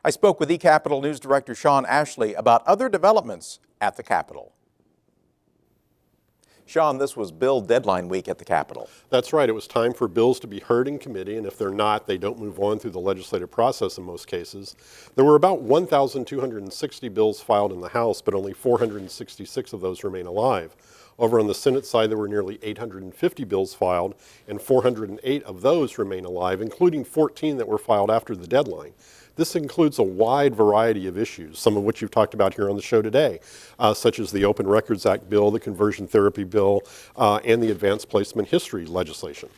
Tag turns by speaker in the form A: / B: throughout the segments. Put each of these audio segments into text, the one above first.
A: I spoke with eCapitol News Director Shawn Ashley about other developments at the Capitol. Shawn, this was bill deadline week at the Capitol.
B: That's right. It was time for bills to be heard in committee, and if they're not, they don't move on through the legislative process in most cases. There were about 1,260 bills filed in the House, but only 466 of those remain alive. Over on the Senate side, there were nearly 850 bills filed, and 408 of those remain alive, including 14 that were filed after the deadline. This includes a wide variety of issues, some of which you've talked about here on the show today, such as the Open Records Act bill, the Conversion Therapy bill, and the Advanced Placement History legislation.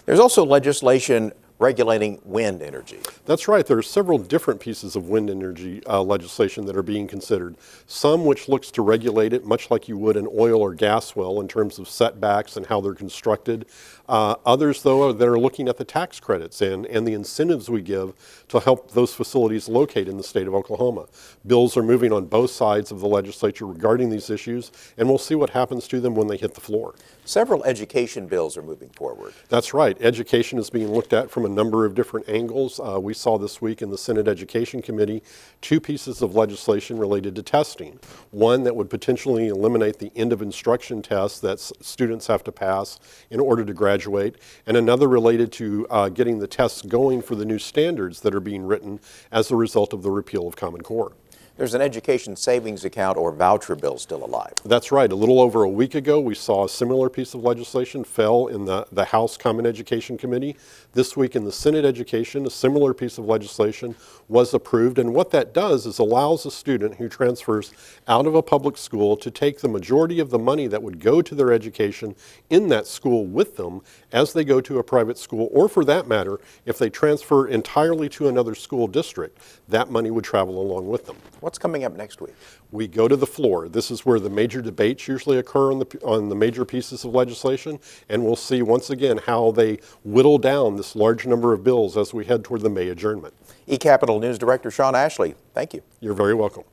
A: There's also legislation regulating wind energy.
B: That's right. There are several different pieces of wind energy legislation that are being considered. Some which looks to regulate it much like you would an oil or gas well in terms of setbacks and how they're constructed. Others, though, that are looking at the tax credits and the incentives we give to help those facilities locate in the state of Oklahoma. Bills are moving on both sides of the legislature regarding these issues, and we'll see what happens to them when they hit the floor.
A: Several education bills are moving forward.
B: That's right. Education is being looked at from a number of different angles. We saw this week in the Senate Education Committee 2 pieces of legislation related to testing. One that would potentially eliminate the end of instruction tests that students have to pass in order to graduate, and another related to getting the tests going for the new standards that are being written as a result of the repeal of Common Core.
A: There's an education savings account or voucher bill still alive.
B: That's right. A little over a week ago, we saw a similar piece of legislation fell in the House Common Education Committee. This week in the Senate Education, a similar piece of legislation was approved. And what that does is allows a student who transfers out of a public school to take the majority of the money that would go to their education in that school with them as they go to a private school, or for that matter, if they transfer entirely to another school district, that money would travel along with them.
A: What's coming up next week?
B: We go to the floor. This is where the major debates usually occur on the major pieces of legislation, and we'll see once again how they whittle down this large number of bills as we head toward the May adjournment.
A: eCapitol News Director Shawn Ashley, thank you.
B: You're very welcome.